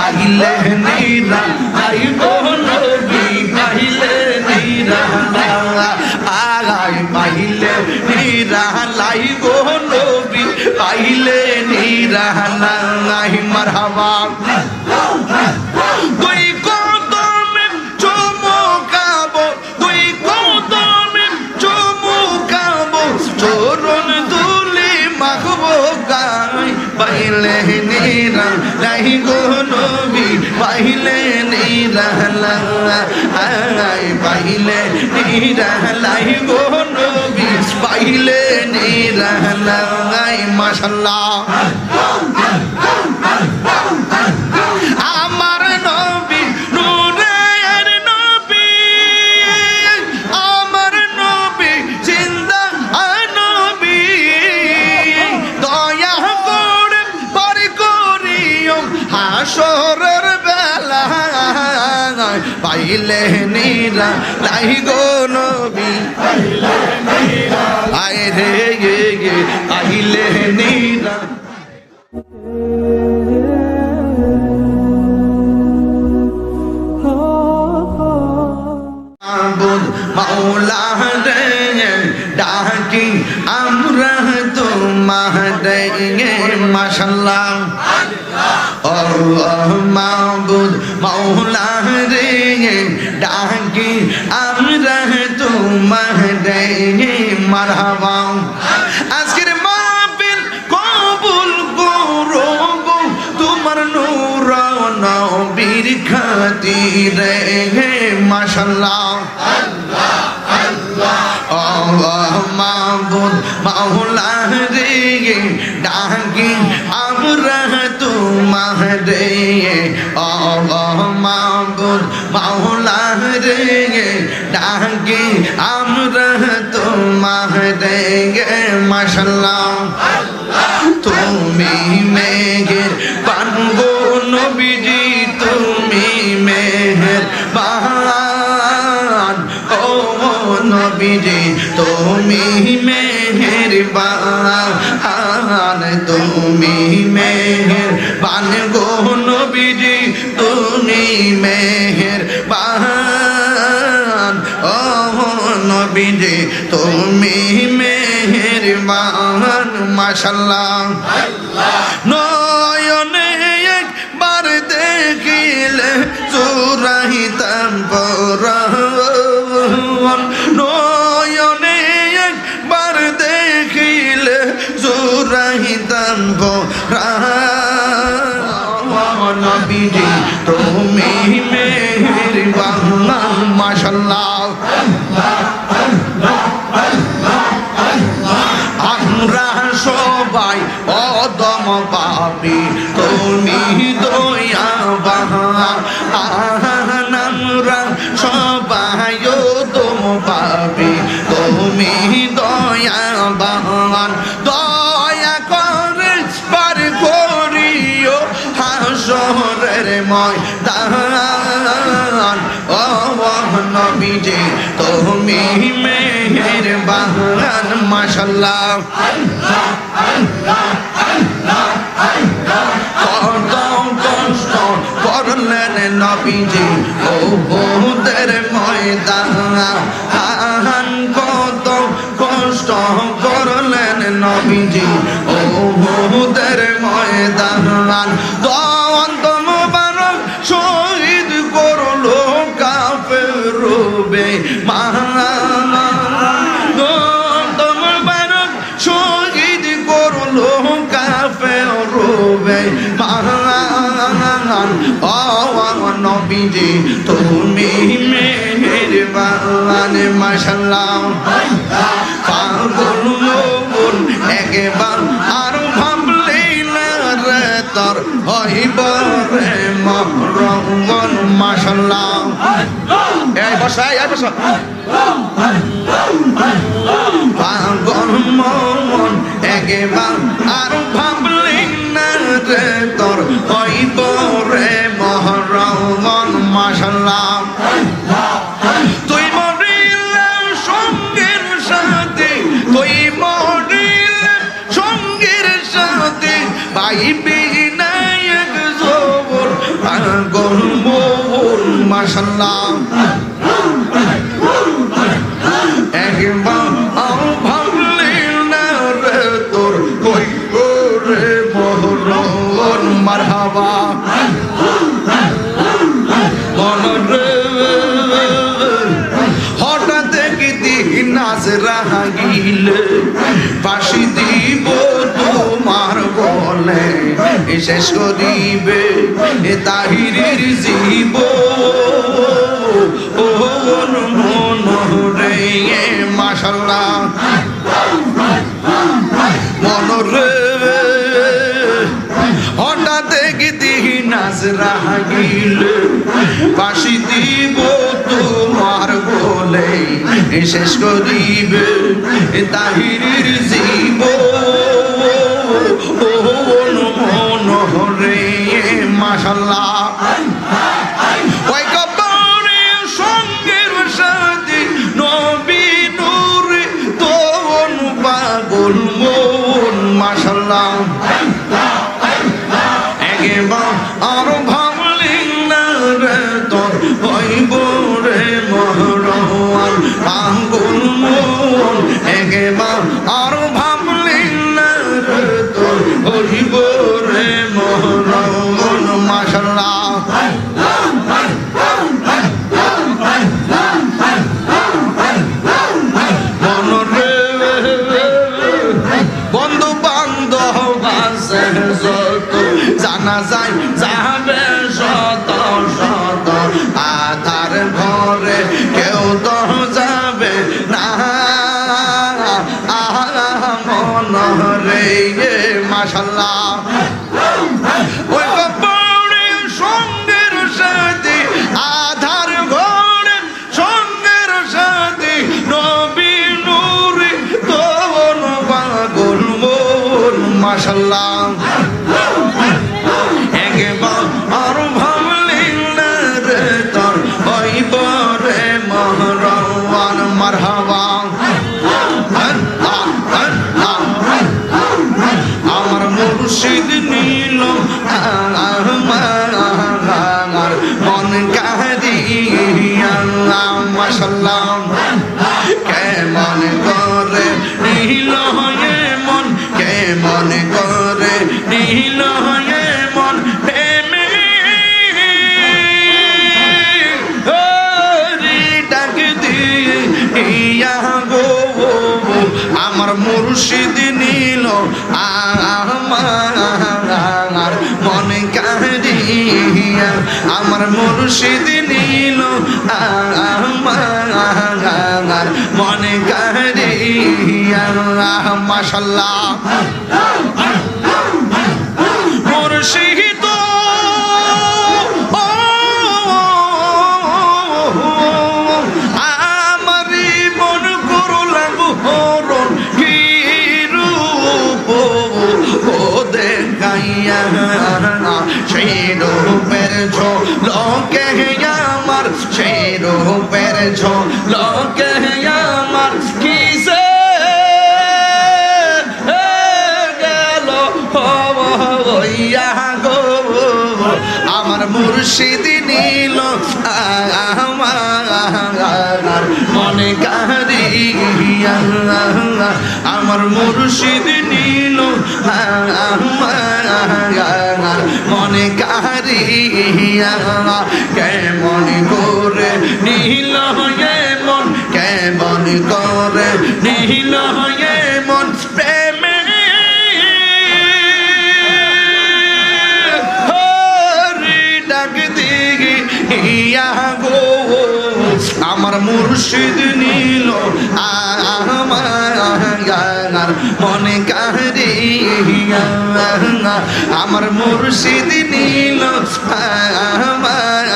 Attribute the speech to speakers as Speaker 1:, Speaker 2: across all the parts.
Speaker 1: পাইলে নিরা লাই গো নবী পাইলে নিরা আগাই পাইলে নিরা লাই গো নবী পাইলে নিরা নাই মারহাবা তুই কদমে চুমুকাবো তুই কদমে চুমুকাবো চরণ দুলি মাখবো গায় পাইলে নিরা লাই গো নবী পাইলে নিরা লাই পাইলে নিরা লাই গো নবী পাইলে নিরা লাই মাশাআল্লাহ আমার নবী নূরের নবী আমার নবী জিন্দা নবী দয়া করে পর করিও হাসরের বেলা পাইলে নিরা লাই গো নবী আয় রে পাইলে নিরা মাওলা রে ডাকি আমরা তোমারে মাশাআল্লাহ আল্লাহ মাবুদ মাওলা রে ডাকি আমরা তোমারে মারহাবা আজকের মাহফিল কবুল করো গো তোমার নূর নবীর খাতিরে মাশাআল্লাহ আল্লাহ মাবুদ মাওলা রে ডাকি আমরা তোমারে আল্লাহ মাবুদ মাওলা রে ডাকি আমরা তোমারে মাশাআল্লাহ তুমি মেঘের বানগো নবীজি তুমি মেঘের বান ও নবীজি তুমি মেহেরবান তুমি মেহেরবান গো নবীজি তুমি মেহেরবান ও নবীজি তুমি মেহেরবান মাশাআল্লাহ নয়নে একবার দেখিলে চুরাইতাম পরাণ নয়নে একবার দেখিলে চুরাইতাম পরাণ নবীজি তুমি মেহেরবান মাশাআল্লাহ আমরা সবাই অদম পাপী তুমি দয়াবান আমরা সবাই অদম পাপী তুমি দয়াবান দয়া করে পার করিও হাসরের ময়দান ও নবীজি তুমি মেহেরবান মাশাআল্লাহ কত কষ্ট করলেন নবীজি ওহুদের ময়দান কত কষ্ট করলেন নবীজি ওহুদের ময়দান দন্ত মুবারক শহীদ করলো কাফের রূপে দন্ত মুবারক শহীদ করলো কাফের রূপে ও নবীজি তুমি মেহেরবান মাশাআল্লাহ পাগল মন একবার আর ভাবলে না রে তোর হইব রে মরণ মাশাআল্লাহ এই বসা পাগল মন একবার আর ভাবলে না রে তোর হইব রে মরণ মাশাআল্লাহ তুই মরিলে সঙ্গের সাথে তুই মরিলে সঙ্গের সাথে পাইবি না এক জবর মাশাআল্লাহ একবার ভাবলি না রে তোর কইব রে মহরণ মারহাবা মনরে হঠাৎ একদিন নাজরা গিলে ফাঁসি দিব তোমার বলে শেষ করিবে তাহিরের জীব ও মনরে মাশাআল্লাহ মনরে হঠাৎ একদিন নাজরা গিলে ফাঁসি দিব তোমার বলে শেষ করিবে তাহিরের জীব ও মনরে মাশাআল্লাহ ওই কবরে সঙ্গের সাথে নবী নূরে তোন পাগল মন মাশাআল্লাহ একবার আর ভাবলি না রে তোর হইব রে মহরওয়ান পাগল মন একবার আর ভাবলি না রে তোর হইব রে মহরওয়ান মাশাআল্লাহ মনরে বন্ধু বান্ধব আছে যত জানা যায় যাবে শত শত আধার ঘরে কেউ তো যাবে না মনরে মাশাআল্লাহ ওই কবরে সঙ্গের সাথে আধার ঘরে সঙ্গের সাথে নবী নূরে তোন পাগল মন মাশাআল্লাহ একবার আর ভাবলি না রে তোর হইব রে মহরওয়ান মারহাবা আমার মুর্শিদ নীল আমার মন কাঁদিয়া মাশাআল্লাহ কেমন করে নীল হয়ে মন কেমন করে নীল হয়ে মন প্রেমে ডাক দিয়া গো আমার মুর্শিদ নীল আমার মন কাঁদিয়া আমার মুর্শিদ নীল আমার মন কাঁদিয়া মাশাআল্লাহ মুর্শিদ আমারি মন করলাম হরণ কি রূপ ও দেখাইয়া সেই রূপের ঝলকে আমার সেই রূপের ঝলকে আমার কিসে গেল হইয়া গো আমার মুর্শিদ নীল আমার মনে কাঁদিয়া আমার মুর্শিদ নীল আমার মনে কাঁদিয়া কেমন করে নীল হয়ে মন কেমন করে নীল হয়ে মন প্রেমে গো আমার মুর্শিদ নীল আমার মনে কাঁদিয়া আমার মুর্শিদ নীল আমার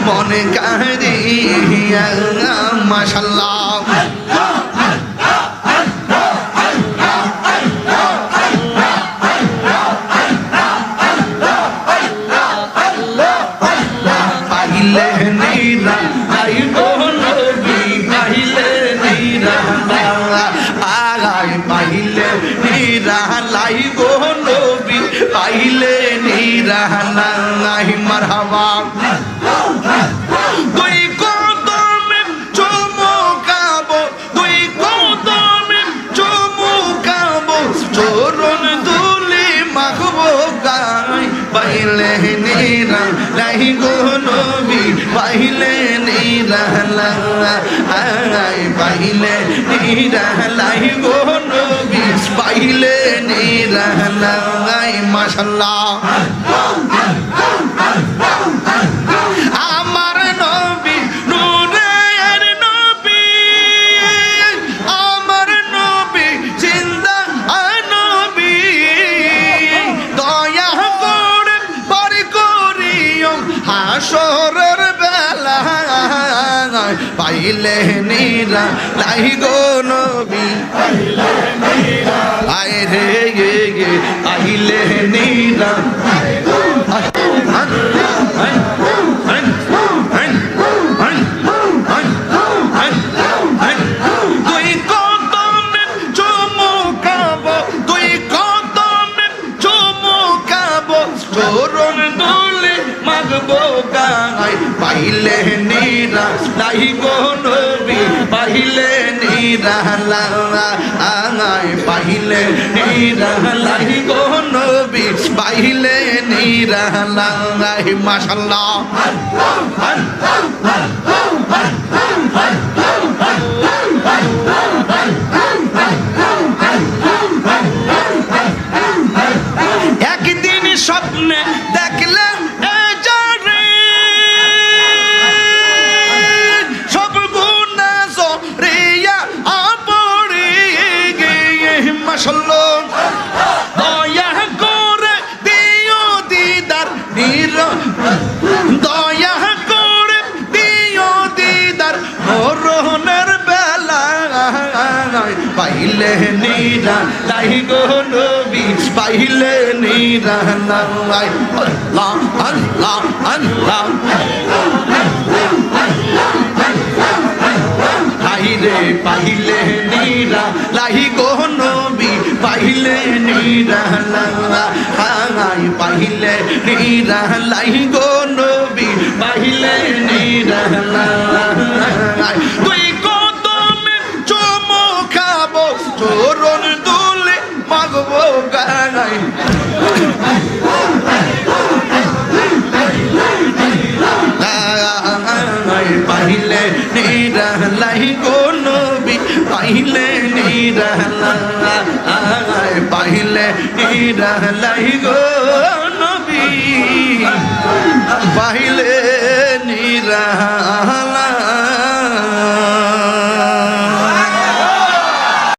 Speaker 1: মনে কাঁদিয়া মাশাআল্লাহ পাইলে নিরালাই মারহাবা পাইলে নিরা লাই গো নবী পাইলে নিরা লাই পাইলে নিরা লাই গো নবী পাইলে নিরা লাই মাশাআল্লাহ আমার নবী নূরের নবী আমার নবী জিন্দা নবী দয়া করে পার করিও হাসরের বেলা পাইলে নিরা লাই গো নবী আয় রে গে গে পাইলে নিরা পাইলে নিরা লাই গো নবী পাইলে নিরা লাই পাইলে নিরা লাই গো নবী পাইলে নিরা লাই মাশাআল্লাহ একদিন স্বপ্নে দেখলাম দয়া করে দিও দিদার দয়া করে দিও দিদার মরণের বেলা পাইলে নিরা লাই গো নবী পাইলে নিরা লাই আল্লাহ আল্লাহ আল্লাহ রে পাইলে নিরা লাই গো নবী পাইলে নিরা লাই পাইলে নিরা লাই গো নবী পাইলে নিরা লাই তুই কদমে চুমু খাবো চরণ দুলে মাগবো গাই পাইলে নিরা লাই গো নবী পাইলে নিরা লাই পাইলে নিরা লাই গো